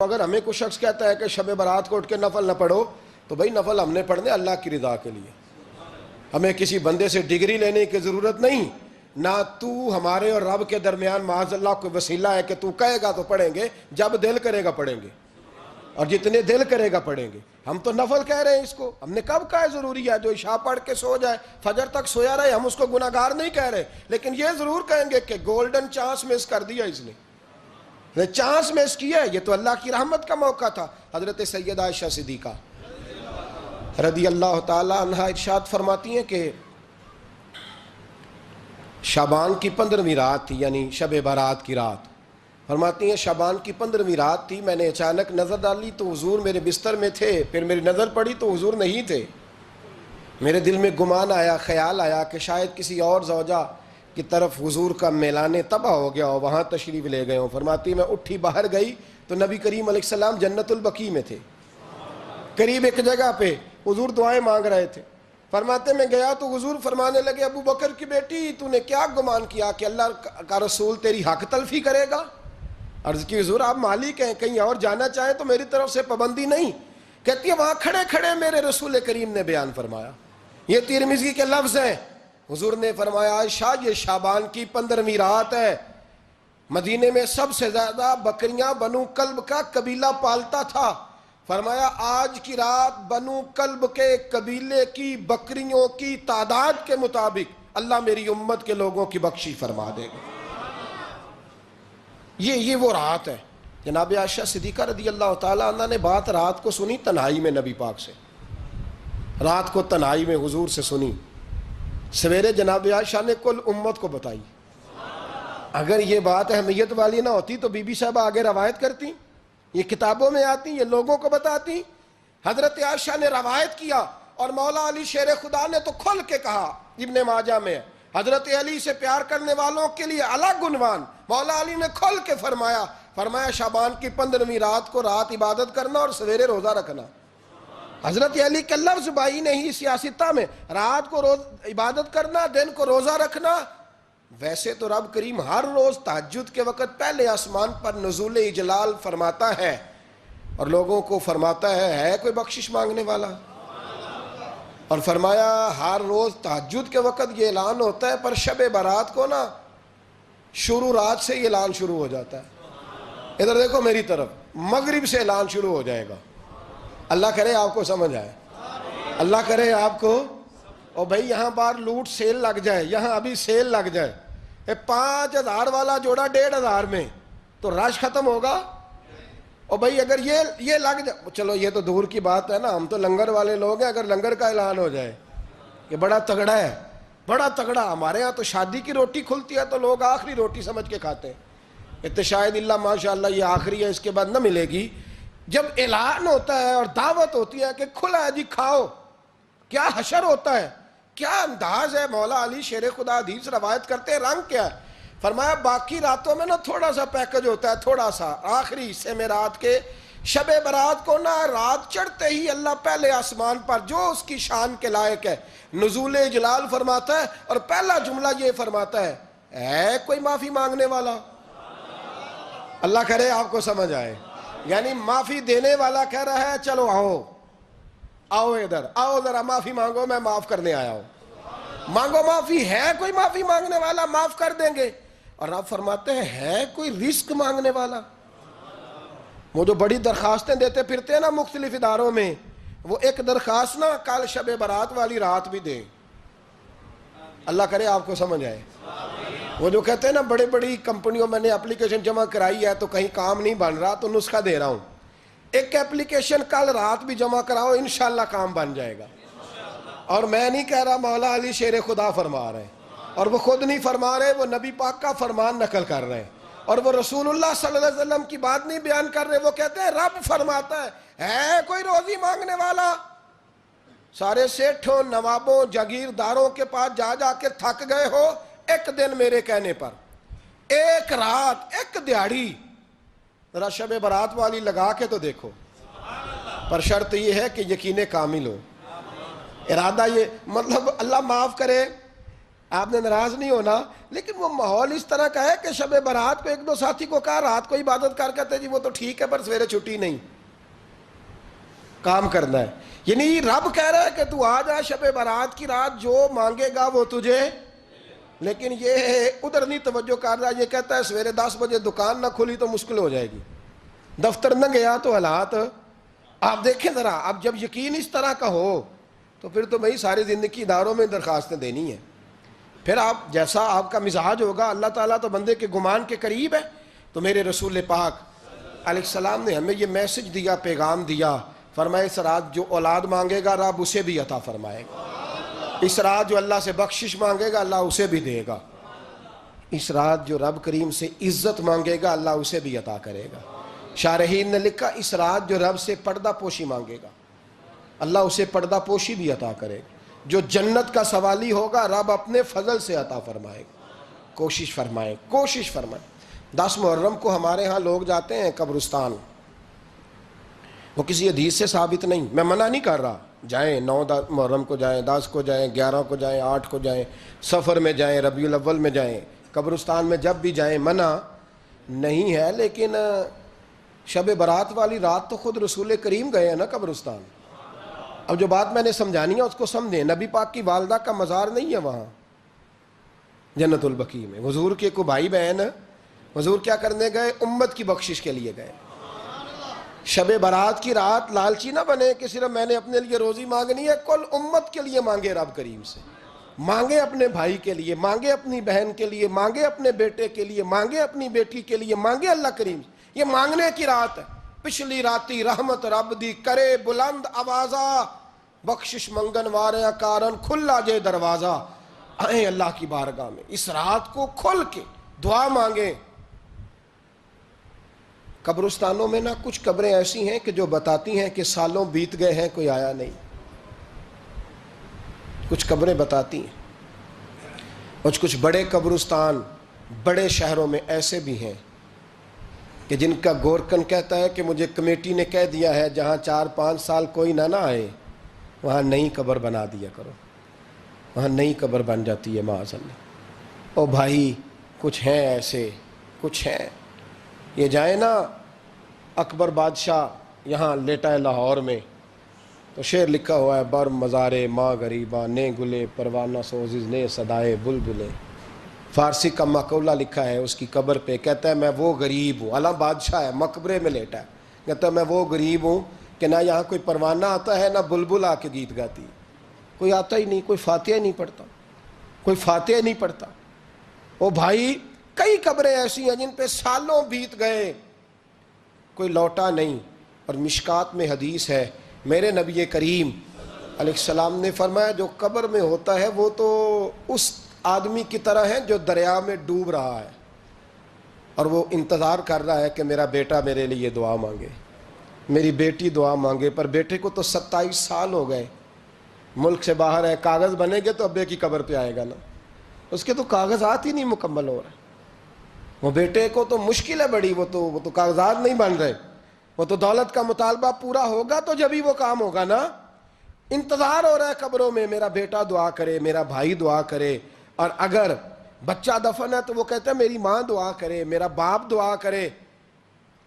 اگر ہمیں کوئی شخص کہتا ہے کہ شب برات کو اٹھ کے نفل نہ پڑھو تو بھائی نفل ہم نے پڑھنے اللہ کی رضا کے لیے، ہمیں کسی بندے سے ڈگری لینے کی ضرورت نہیں، نہ تو ہمارے اور رب کے درمیان معاذ اللہ کوئی وسیلہ ہے کہ تو کہے گا تو پڑھیں گے، جب دل کرے گا پڑھیں گے اور جتنے دل کرے گا پڑھیں گے۔ ہم تو نفل کہہ رہے ہیں اس کو، ہم نے کب کہا ہے ضروری ہے جو عشاء پڑھ کے سو جائے فجر تک سویا رہے، ہم اس کو گناہگار نہیں کہہ رہے، لیکن یہ ضرور کہیں گے کہ گولڈن چانس مس کر دیا اس نے، چانس مس کیا ہے، یہ تو اللہ کی رحمت کا موقع تھا۔ حضرت سیدہ عائشہ صدیقہ رضی اللہ تعالی عنہا ارشاد فرماتی ہیں کہ شعبان کی 15ویں رات تھی، یعنی شب برات کی رات، فرماتی ہیں شعبان کی 15ویں رات تھی، میں نے اچانک نظر ڈالی تو حضور میرے بستر میں تھے، پھر میری نظر پڑی تو حضور نہیں تھے، میرے دل میں گمان آیا، خیال آیا کہ شاید کسی اور زوجہ کی طرف حضور کا میلان تباہ ہو گیا ہو، وہاں تشریف لے گئے ہوں۔ فرماتی میں اٹھی باہر گئی تو نبی کریم علیہ السلام جنت البقیع میں تھے، قریب ایک جگہ پہ حضور دعائیں مانگ رہے تھے۔ فرماتے میں گیا تو حضور فرمانے لگے ابو بکر کی بیٹی تو نے کیا گمان کیا کہ اللہ کا رسول تیری حق تلفی کرے گا؟ عرض کی حضور آپ مالک ہیں، کہیں اور جانا چاہیں تو میری طرف سے پابندی نہیں۔ کہتی ہے وہاں کھڑے کھڑے میرے رسول کریم نے بیان فرمایا، یہ ترمذی کے لفظ ہیں، حضور نے فرمایا عائشہ یہ شعبان کی 15ویں رات ہے، مدینے میں سب سے زیادہ بکریاں بنو کلب کا قبیلہ پالتا تھا، فرمایا آج کی رات بنو کلب کے قبیلے کی بکریوں کی تعداد کے مطابق اللہ میری امت کے لوگوں کی بخشی فرما دے گا۔ یہ وہ رات ہے۔ جناب عائشہ صدیقہ رضی اللہ تعالی عنہ نے بات رات کو سنی تنہائی میں نبی پاک سے، رات کو تنہائی میں حضور سے سنی، سویرے جناب عائشہ نے کل امت کو بتائی۔ اگر یہ بات اہمیت والی نہ ہوتی تو بی بی صاحبہ آگے روایت کرتی، یہ کتابوں میں آتی، یہ لوگوں کو بتاتی۔ حضرت عائشہ نے روایت کیا اور مولا علی شیر خدا نے تو کھل کے کہا، ابن ماجہ میں حضرت علی سے پیار کرنے والوں کے لیے الگ عنوان، مولا علی نے کھل کے فرمایا شعبان کی 15ویں رات کو رات عبادت کرنا اور سویرے روزہ رکھنا۔ حضرت علی کا لفظ بائی نہیں سیاستہ میں، رات کو عبادت کرنا، دن کو روزہ رکھنا۔ ویسے تو رب کریم ہر روز تہجد کے وقت پہلے آسمان پر نزول اجلال فرماتا ہے اور لوگوں کو فرماتا ہے کوئی بخشش مانگنے والا؟ اور فرمایا ہر روز تہجد کے وقت یہ اعلان ہوتا ہے، پر شب برات کو نا شروع رات سے یہ اعلان شروع ہو جاتا ہے۔ ادھر دیکھو میری طرف، مغرب سے اعلان شروع ہو جائے گا۔ اللہ کرے آپ کو سمجھ آئے، اللہ کرے آپ کو، اور بھائی یہاں بار لوٹ سیل لگ جائے، یہاں ابھی سیل لگ جائے، 5000 والا جوڑا 1500 میں تو رش ختم ہوگا۔ اور بھائی اگر یہ لگ جائے، چلو یہ تو دور کی بات ہے نا، ہم تو لنگر والے لوگ ہیں، اگر لنگر کا اعلان ہو جائے کہ بڑا تگڑا ہے، بڑا تگڑا، ہمارے ہاں تو شادی کی روٹی کھلتی ہے تو لوگ آخری روٹی سمجھ کے کھاتے ہیں، تو شاید اللہ ماشاءاللہ یہ آخری ہے، اس کے بعد نہ ملے گی۔ جب اعلان ہوتا ہے اور دعوت ہوتی ہے کہ کھلا ہے جی کھاؤ، کیا حشر ہوتا ہے، کیا انداز ہے۔ مولا علی شیر خدا حدیث روایت کرتے ہیں، رنگ کیا ہے؟ فرمایا باقی راتوں میں نا تھوڑا سا پیکج ہوتا ہے، تھوڑا سا، آخری حصے میں رات کے شب برات کو نا رات چڑھتے ہی اللہ پہلے آسمان پر جو اس کی شان کے لائق ہے نزول جلال فرماتا ہے، اور پہلا جملہ یہ فرماتا ہے کوئی معافی مانگنے والا؟ اللہ کرے آپ کو سمجھ آئے، یعنی معافی دینے والا کہہ رہا ہے چلو آؤ ادھر آؤ ذرا معافی مانگو، میں معاف کرنے آیا ہوں، مانگو معافی، ہے کوئی معافی مانگنے والا؟ معاف کر دیں گے۔ اور آپ فرماتے ہیں ہے کوئی رزق مانگنے والا؟ وہ جو بڑی درخواستیں دیتے پھرتے ہیں نا مختلف اداروں میں، وہ ایک درخواست نا کل شب برات والی رات بھی دیں، اللہ کرے آپ کو سمجھ آئے۔ وہ جو کہتے ہیں نا بڑی بڑی کمپنیوں میں نے اپلیکیشن جمع کرائی ہے تو کہیں کام نہیں بن رہا تو نسخہ دے رہا ہوں، ایک اپلیکیشن کل رات بھی جمع کراؤ انشاءاللہ کام بن جائے گا۔ اور میں نہیں کہہ رہا، مولا علی شیر خدا فرما رہے ہیں، اور وہ خود نہیں فرما رہے، وہ نبی پاک کا فرمان نقل کر رہے ہیں، اور وہ رسول اللہ صلی اللہ علیہ وسلم کی بات نہیں بیان کر رہے، وہ کہتے ہیں رب فرماتا ہے کوئی روزی مانگنے والا؟ سارے سیٹھوں نوابوں جاگیرداروں کے پاس جا جا کے تھک گئے ہو، ایک دن میرے کہنے پر، ایک رات، ایک دیہڑی ذرا شب برات والی لگا کے تو دیکھو، پر شرط یہ ہے کہ یقین کامل ہو، ارادہ یہ، مطلب اللہ معاف کرے، آپ نے ناراض نہیں ہونا، لیکن وہ ماحول اس طرح کا ہے کہ شب برات کو ایک دو ساتھی کو کہا رات کو عبادت کر کہتے جی وہ تو ٹھیک ہے پر سویرے چھٹی نہیں، کام کرنا ہے. یعنی رب کہہ رہا ہے کہ تو آ جا شب برات کی رات، جو مانگے گا وہ تجھے. لیکن یہ ادھر نہیں توجہ کر رہا، یہ کہتا ہے سویرے 10 بجے دکان نہ کھلی تو مشکل ہو جائے گی، دفتر نہ گیا تو حالات. آپ دیکھیں ذرا، اب جب یقین اس طرح کا ہو تو پھر تو بھائی ساری زندگی اداروں میں درخواستیں دینی ہیں. پھر آپ جیسا آپ کا مزاج ہوگا، اللہ تعالیٰ تو بندے کے گمان کے قریب ہے. تو میرے رسول پاک علیہ السلام نے ہمیں یہ میسج دیا، پیغام دیا، فرمائے اس رات جو اولاد مانگے گا رب اسے بھی عطا فرمائے گا، اس رات جو اللہ سے بخشش مانگے گا اللہ اسے بھی دے گا، اس رات جو رب کریم سے عزت مانگے گا اللہ اسے بھی عطا کرے گا. شارحین نے لکھا اس رات جو رب سے پردہ پوشی مانگے گا اللہ اسے پردہ پوشی بھی عطا کرے گا، جو جنت کا سوالی ہوگا رب اپنے فضل سے عطا فرمائے گا. کوشش فرمائیں، کوشش فرمائیں. 10 محرم کو ہمارے ہاں لوگ جاتے ہیں قبرستان، وہ کسی حدیث سے ثابت نہیں، میں منع نہیں کر رہا، جائیں 9 محرم کو جائیں، 10 کو جائیں، 11 کو جائیں، 8 کو جائیں، سفر میں جائیں، ربیع الاول میں جائیں، قبرستان میں جب بھی جائیں منع نہیں ہے. لیکن شب برات والی رات تو خود رسول کریم گئے ہیں نا قبرستان. اب جو بات میں نے سمجھانی ہے اس کو سمجھیں. نبی پاک کی والدہ کا مزار نہیں ہے وہاں جنت البقیع میں، حضور کے کو بھائی بہن، حضور کیا کرنے گئے؟ امت کی بخشش کے لیے گئے. شب برات کی رات لالچی نہ بنے کہ صرف میں نے اپنے لیے روزی مانگنی ہے، کل امت کے لیے مانگے رب کریم سے، مانگے اپنے بھائی کے لیے، مانگے اپنی بہن کے لیے، مانگے اپنے بیٹے کے لیے، مانگے اپنی بیٹی کے لیے، مانگے اللہ کریم سے. یہ مانگنے کی رات ہے. پچھلی راتی رحمت رب دی کرے بلند آوازہ، بخشش منگن وارے کارن کھلا جے دروازہ. آئیں اللہ کی بارگاہ میں اس رات کو کھل کے دعا مانگیں. قبرستانوں میں نا کچھ قبریں ایسی ہیں کہ جو بتاتی ہیں کہ سالوں بیت گئے ہیں کوئی آیا نہیں. کچھ قبریں بتاتی ہیں. اور کچھ بڑے قبرستان بڑے شہروں میں ایسے بھی ہیں کہ جن کا گورکن کہتا ہے کہ مجھے کمیٹی نے کہہ دیا ہے جہاں 4-5 سال کوئی نہ آئے وہاں نئی قبر بنا دیا کرو، وہاں نئی قبر بن جاتی ہے معاذ اللہ. او بھائی کچھ ہیں ایسے، کچھ ہیں. یہ جائیں نا اکبر بادشاہ یہاں لیٹا ہے لاہور میں تو شعر لکھا ہوا ہے، بر مزارے ماں غریباں نے گلے پروانہ سوزز نے صدائے بلبلے. فارسی کا مقولہ لکھا ہے اس کی قبر پہ، کہتا ہے میں وہ غریب ہوں، اعلیٰ بادشاہ ہے مقبرے میں لیٹا ہے، کہتا ہے میں وہ غریب ہوں کہ نہ یہاں کوئی پروانہ آتا ہے نہ بلبل آ کے گیت گاتی، کوئی آتا ہی نہیں، کوئی فاتحہ نہیں پڑھتا، کوئی فاتحہ نہیں پڑھتا. او بھائی کئی قبریں ایسی ہیں جن پہ سالوں بیت گئے کوئی لوٹا نہیں. اور مشکات میں حدیث ہے، میرے نبی کریم علیہ السلام نے فرمایا جو قبر میں ہوتا ہے وہ تو اس آدمی کی طرح ہے جو دریا میں ڈوب رہا ہے اور وہ انتظار کر رہا ہے کہ میرا بیٹا میرے لیے دعا مانگے، میری بیٹی دعا مانگے. پر بیٹے کو تو 27 سال ہو گئے، ملک سے باہر ہے، کاغذ بنے گے تو ابے کی قبر پہ آئے گا نا، اس کے تو کاغذات ہی نہیں مکمل ہو رہے. وہ بیٹے کو تو مشکل ہے بڑی، وہ تو کاغذات نہیں بن رہے، وہ تو دولت کا مطالبہ پورا ہوگا تو جبھی وہ کام ہوگا نا. انتظار ہو رہا ہے قبروں میں میرا بیٹا دعا کرے، میرا بھائی دعا کرے. اور اگر بچہ دفن ہے تو وہ کہتا ہے میری ماں دعا کرے، میرا باپ دعا کرے.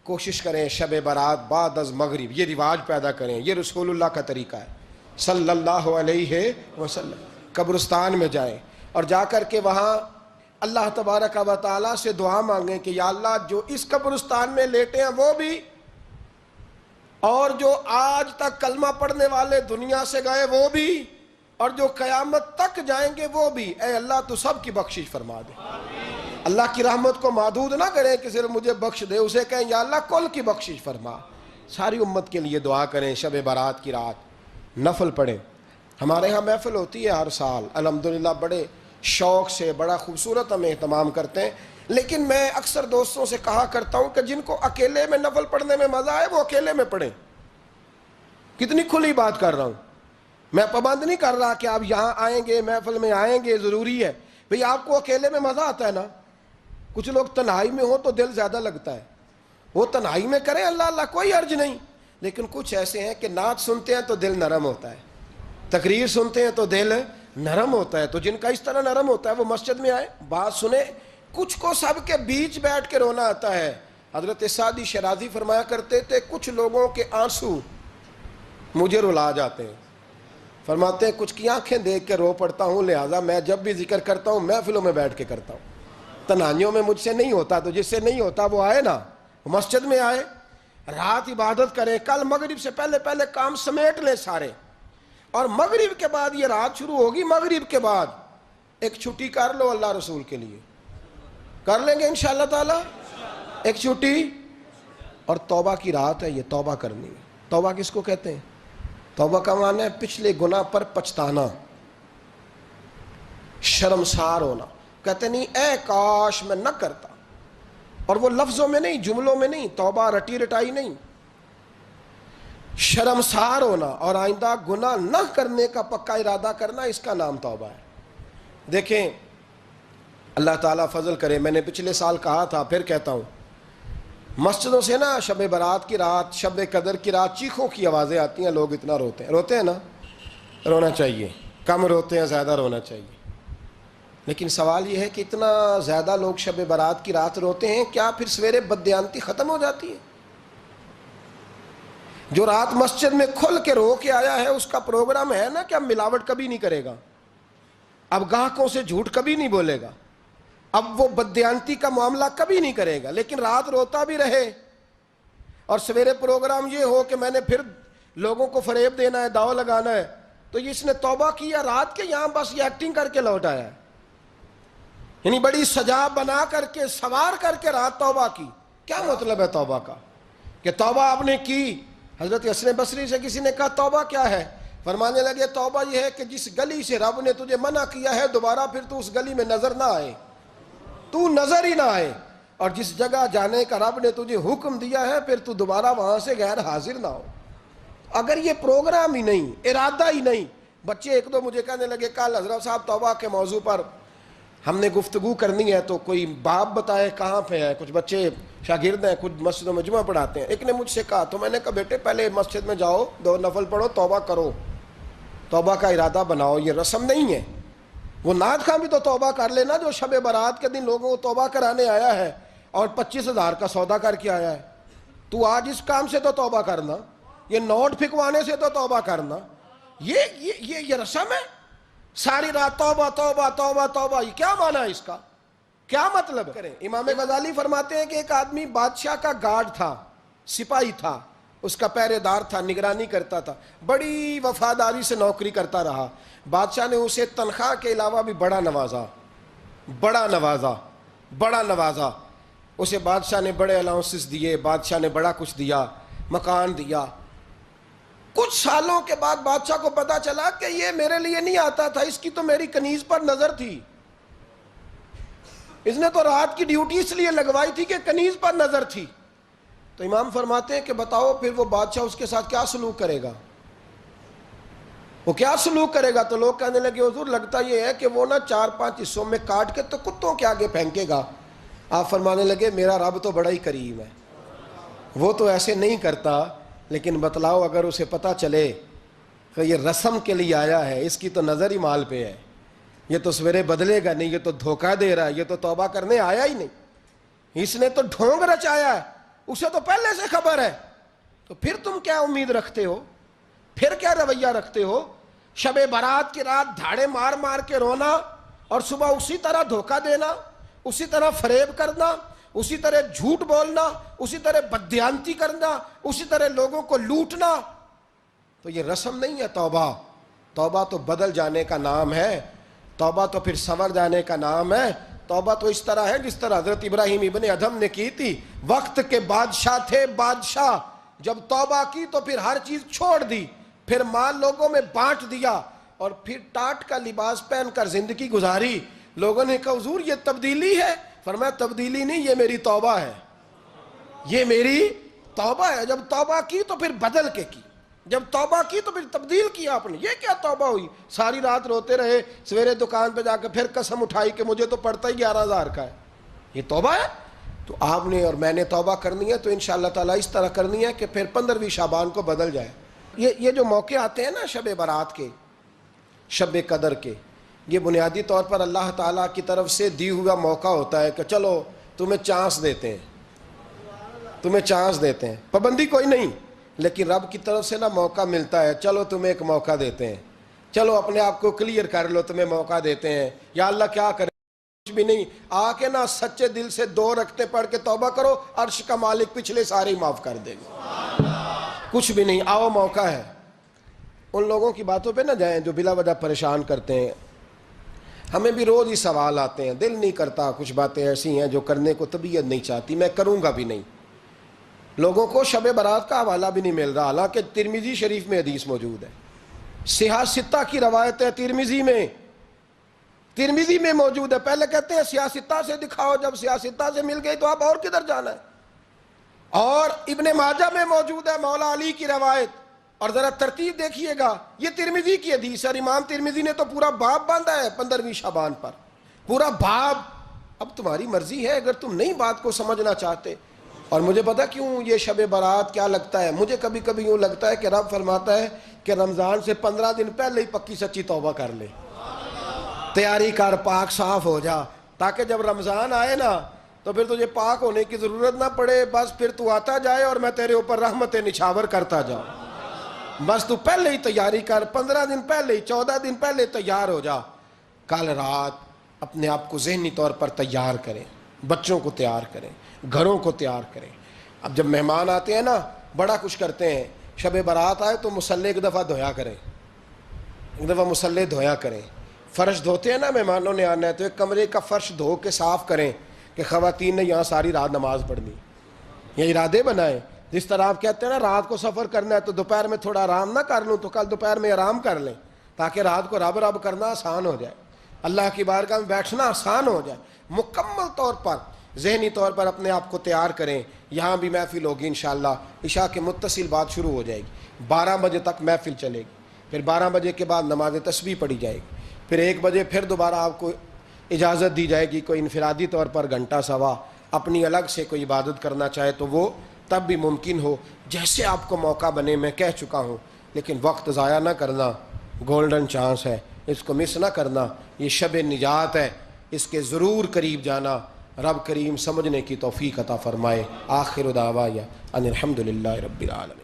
کوشش کریں شب برات بعد از مغرب یہ رواج پیدا کریں. یہ رسول اللہ کا طریقہ ہے صلی اللہ علیہ وسلم. قبرستان میں جائیں اور جا کر کے وہاں اللہ تبارک و تعالیٰ سے دعا مانگیں کہ یا اللہ جو اس قبرستان میں لیٹے ہیں وہ بھی، اور جو آج تک کلمہ پڑھنے والے دنیا سے گئے وہ بھی، اور جو قیامت تک جائیں گے وہ بھی. اے اللہ تو سب کی بخشش فرما دے. اللہ کی رحمت کو محدود نہ کریں کہ صرف مجھے بخش دے، اسے کہیں یا اللہ کل کی بخشش فرما. ساری امت کے لیے دعا کریں. شب برات کی رات نفل پڑھیں. ہمارے ہاں محفل ہوتی ہے ہر سال الحمدللہ، بڑے شوق سے بڑا خوبصورت ہم اہتمام کرتے ہیں. لیکن میں اکثر دوستوں سے کہا کرتا ہوں کہ جن کو اکیلے میں نفل پڑھنے میں مزہ آئے وہ اکیلے میں پڑھیں. کتنی کھلی بات کر رہا ہوں، میں پابند نہیں کر رہا کہ آپ یہاں آئیں گے محفل میں آئیں گے ضروری ہے. بھئی آپ کو اکیلے میں مزہ آتا ہے نا. کچھ لوگ تنہائی میں ہو تو دل زیادہ لگتا ہے، وہ تنہائی میں کریں اللہ اللہ کوئی عرض نہیں. لیکن کچھ ایسے ہیں کہ نعت سنتے ہیں تو دل نرم ہوتا ہے، تقریر سنتے ہیں تو دل نرم ہوتا ہے. تو جن کا اس طرح نرم ہوتا ہے وہ مسجد میں آئے, بات سنے. کچھ کو سب کے بیچ بیٹھ کے رونا آتا ہے. حضرت سعدی شیرازی فرمایا کرتے تھے کچھ لوگوں کے آنسو مجھے رلا جاتے ہیں. فرماتے ہیں کچھ کی آنکھیں دیکھ کے رو پڑتا ہوں, لہٰذا میں جب بھی ذکر کرتا ہوں محفلوں میں بیٹھ کے کرتا ہوں. تنہائیوں میں مجھ سے نہیں ہوتا, تو جس سے نہیں ہوتا وہ آئے نا, مسجد میں آئے, رات عبادت کریں. کل مغرب سے پہلے پہلے کام سمیٹ لیں سارے, اور مغرب کے بعد یہ رات شروع ہوگی, مغرب کے بعد ایک چھٹی کر لو اللہ رسول کے لیے. کر لیں گے انشاءاللہ تعالی ایک چھٹی. اور توبہ کی رات ہے یہ, توبہ کرنی ہے. توبہ کس کو کہتے ہیں؟ توبہ کا معنی ہے پچھلے گناہ پر پچھتانا, شرمسار ہونا. کہتے نہیں اے کاش میں نہ کرتا, اور وہ لفظوں میں نہیں, جملوں میں نہیں, توبہ رٹی رٹائی نہیں, شرمسار ہونا اور آئندہ گناہ نہ کرنے کا پکا ارادہ کرنا, اس کا نام توبہ ہے. دیکھیں اللہ تعالیٰ فضل کرے, میں نے پچھلے سال کہا تھا پھر کہتا ہوں, مسجدوں سے نا شب برات کی رات, شب قدر کی رات چیخوں کی آوازیں آتی ہیں, لوگ اتنا روتے ہیں نا. رونا چاہیے, کم روتے ہیں, زیادہ رونا چاہیے. لیکن سوال یہ ہے کہ اتنا زیادہ لوگ شب برات کی رات روتے ہیں, کیا پھر سویرے بددیانتی ختم ہو جاتی ہے؟ جو رات مسجد میں کھل کے رو کے آیا ہے اس کا پروگرام ہے نا کہ اب ملاوٹ کبھی نہیں کرے گا, اب گاہکوں سے جھوٹ کبھی نہیں بولے گا, اب وہ بددیانتی کا معاملہ کبھی نہیں کرے گا. لیکن رات روتا بھی رہے اور سویرے پروگرام یہ ہو کہ میں نے پھر لوگوں کو فریب دینا ہے, داؤ لگانا ہے, تو اس نے توبہ کیا رات کے, یہاں بس یہ ایکٹنگ کر کے لوٹ آیا ہے. یعنی بڑی سجا بنا کر کے, سوار کر کے رات توبہ کی. کیا مطلب ہے توبہ کا؟ کہ توبہ آپ نے کی. حضرت حسن بصری سے کسی نے کہا توبہ کیا ہے؟ فرمانے لگے توبہ یہ ہے کہ جس گلی سے رب نے تجھے منع کیا ہے دوبارہ پھر تو اس گلی میں نظر نہ آئے, تو نظر ہی نہ آئے. اور جس جگہ جانے کا رب نے تجھے حکم دیا ہے پھر تو دوبارہ وہاں سے غیر حاضر نہ ہو. اگر یہ پروگرام ہی نہیں, ارادہ ہی نہیں. بچے ایک دو مجھے کہنے لگے کل حضرت صاحب توبہ کے موضوع پر ہم نے گفتگو کرنی ہے, تو کوئی باب بتائے کہاں پہ ہے. کچھ بچے شاگرد ہیں, کچھ مسجدوں میں جمعہ پڑھاتے ہیں. ایک نے مجھ سے کہا, تو میں نے کہا بیٹے پہلے مسجد میں جاؤ, 2 نفل پڑھو, توبہ کرو, توبہ کا ارادہ بناؤ. یہ رسم نہیں ہے. وہ نعت خواں بھی تو توبہ کر لینا جو شب برات کے دن لوگوں کو توبہ کرانے آیا ہے اور 25,000 کا سودا کر کے آیا ہے. تو آج اس کام سے تو توبہ کرنا, یہ نوٹ پھکوانے سے تو توبہ کرنا. یہ رسم ہے. ساری رات توبہ توبہ توبہ توبہ, یہ کیا معنی ہے اس کا؟ کیا مطلب کریں؟ امام غزالی فرماتے ہیں کہ ایک آدمی بادشاہ کا گارڈ تھا, سپاہی تھا, اس کا پہرے دار تھا, نگرانی کرتا تھا, بڑی وفاداری سے نوکری کرتا رہا. بادشاہ نے اسے تنخواہ کے علاوہ بھی بڑا نوازا. اسے بادشاہ نے بڑے الاؤنسز دیے, بادشاہ نے بڑا کچھ دیا, مکان دیا. کچھ سالوں کے بعد بادشاہ کو پتا چلا کہ یہ میرے لیے نہیں آتا تھا, اس کی تو میری کنیز پر نظر تھی. اس نے تو رات کی ڈیوٹی اس لیے لگوائی تھی کہ کنیز پر نظر تھی. تو امام فرماتے ہیں کہ بتاؤ پھر وہ بادشاہ اس کے ساتھ کیا سلوک کرے گا؟ وہ کیا سلوک کرے گا؟ تو لوگ کہنے لگے حضور لگتا یہ ہے کہ وہ نا 4-5 حصوں میں کاٹ کے تو کتوں کے آگے پھینکے گا. آپ فرمانے لگے میرا رب تو بڑا ہی کریم ہے, وہ تو ایسے نہیں کرتا. لیکن بتلاؤ اگر اسے پتا چلے کہ یہ رسم کے لیے آیا ہے, اس کی تو نظر ہی مال پہ ہے, یہ تو سویرے بدلے گا نہیں, یہ تو دھوکہ دے رہا ہے, یہ تو توبہ کرنے آیا ہی نہیں, اس نے تو ڈھونگ رچایا ہے, اسے تو پہلے سے خبر ہے, تو پھر تم کیا امید رکھتے ہو؟ پھر کیا رویہ رکھتے ہو؟ شب برات کی رات دھاڑے مار مار کے رونا اور صبح اسی طرح دھوکہ دینا, اسی طرح فریب کرنا, اسی طرح جھوٹ بولنا, اسی طرح بددیانتی کرنا, اسی طرح لوگوں کو لوٹنا. تو یہ رسم نہیں ہے توبہ. توبہ تو بدل جانے کا نام ہے, توبہ تو پھر سنور جانے کا نام ہے. توبہ تو اس طرح ہے جس طرح حضرت ابراہیم ابن ادھم نے کی تھی. وقت کے بادشاہ تھے, بادشاہ جب توبہ کی تو پھر ہر چیز چھوڑ دی, پھر مال لوگوں میں بانٹ دیا اور پھر ٹاٹ کا لباس پہن کر زندگی گزاری. لوگوں نے کہا حضور یہ تبدیلی ہے. فرمایا تبدیلی نہیں, یہ میری توبہ ہے, یہ میری توبہ ہے. جب توبہ کی تو پھر بدل کے کی, جب توبہ کی تو پھر تبدیل کیا آپ نے. یہ کیا توبہ ہوئی؟ ساری رات روتے رہے, سویرے دکان پہ جا کے پھر قسم اٹھائی کہ مجھے تو پڑتا ہی 11,000 کا ہے. یہ توبہ ہے؟ تو آپ نے اور میں نے توبہ کرنی ہے تو انشاءاللہ تعالیٰ اس طرح کرنی ہے کہ پھر 15ویں شعبان کو بدل جائے. یہ جو موقع آتے ہیں نا شب برات کے, شب قدر کے، یہ بنیادی طور پر اللہ تعالیٰ کی طرف سے دی ہوا موقع ہوتا ہے کہ چلو تمہیں چانس دیتے ہیں، تمہیں چانس دیتے ہیں، پابندی کوئی نہیں، لیکن رب کی طرف سے نا موقع ملتا ہے، چلو تمہیں ایک موقع دیتے ہیں، چلو اپنے آپ کو کلیئر کر لو، تمہیں موقع دیتے ہیں، یا اللہ کیا کرے، کچھ بھی نہیں، آ کے نا سچے دل سے 2 رکعتیں پڑھ کے توبہ کرو، عرش کا مالک پچھلے سارے ہی معاف کر دے گا، کچھ بھی نہیں، آؤ موقع ہے۔ ان لوگوں کی باتوں پہ نہ جائیں جو بلا وجہ پریشان کرتے ہیں، ہمیں بھی روز ہی سوال آتے ہیں، دل نہیں کرتا، کچھ باتیں ایسی ہیں جو کرنے کو طبیعت نہیں چاہتی، میں کروں گا بھی نہیں۔ لوگوں کو شب برات کا حوالہ بھی نہیں مل رہا، حالانکہ ترمذی شریف میں حدیث موجود ہے، صحاح ستہ کی روایت ہے، ترمذی میں موجود ہے۔ پہلے کہتے ہیں صحاح ستہ سے دکھاؤ، جب صحاح ستہ سے مل گئی تو آپ اور کدھر جانا ہے؟ اور ابن ماجہ میں موجود ہے مولا علی کی روایت، اور ذرا ترتیب دیکھیے گا، یہ ترمذی کی حدیث ہے، اور امام ترمذی نے تو پورا باب باندھا ہے 15ویں شعبان پر، پورا باب۔ اب تمہاری مرضی ہے، اگر تم نئی بات کو سمجھنا چاہتے۔ اور مجھے پتا کیوں یہ شب برات کیا لگتا ہے، مجھے کبھی کبھی یوں لگتا ہے کہ رب فرماتا ہے کہ رمضان سے 15 دن پہلے ہی پکی سچی توبہ کر لے، تیاری کر، پاک صاف ہو جا، تاکہ جب رمضان آئے نا تو پھر تجھے پاک ہونے کی ضرورت نہ پڑے، بس پھر تو آتا جائے اور میں تیرے اوپر رحمت نچھاور کرتا جاؤں۔ بس تو پہلے ہی تیاری کر، 15 دن پہلے ہی، 14 دن پہلے تیار ہو جا۔ کل رات اپنے آپ کو ذہنی طور پر تیار کریں، بچوں کو تیار کریں، گھروں کو تیار کریں۔ اب جب مہمان آتے ہیں نا بڑا کچھ کرتے ہیں، شب برات آئے تو مصلی ایک دفعہ دھویا کریں، ایک دفعہ مصلی دھویا کریں۔ فرش دھوتے ہیں نا، مہمانوں نے آنا ہے تو ایک کمرے کا فرش دھو کے صاف کریں کہ خواتین نے یہاں ساری رات نماز پڑھنی، یہ ارادے بنائیں۔ جس طرح آپ کہتے ہیں نا رات کو سفر کرنا ہے تو دوپہر میں تھوڑا آرام نہ کر لوں تو کل دوپہر میں آرام کر لیں، تاکہ رات کو رب رب کرنا آسان ہو جائے، اللہ کی بارگاہ میں بیٹھنا آسان ہو جائے۔ مکمل طور پر ذہنی طور پر اپنے آپ کو تیار کریں۔ یہاں بھی محفل ہوگی انشاءاللہ، عشاء کے متصل بعد شروع ہو جائے گی، 12 بجے تک محفل چلے گی، پھر 12 بجے کے بعد نماز تسبیح پڑھی جائے گی، پھر 1 بجے پھر دوبارہ آپ کو اجازت دی جائے گی، کوئی انفرادی طور پر گھنٹہ سوا اپنی الگ سے کوئی عبادت کرنا چاہے تو وہ تب بھی ممکن ہو، جیسے آپ کو موقع بنے۔ میں کہہ چکا ہوں، لیکن وقت ضائع نہ کرنا، گولڈن چانس ہے، اس کو مس نہ کرنا، یہ شب نجات ہے، اس کے ضرور قریب جانا۔ رب کریم سمجھنے کی توفیق عطا فرمائے۔ آخر دعوایا ان الحمدللہ رب العالمین۔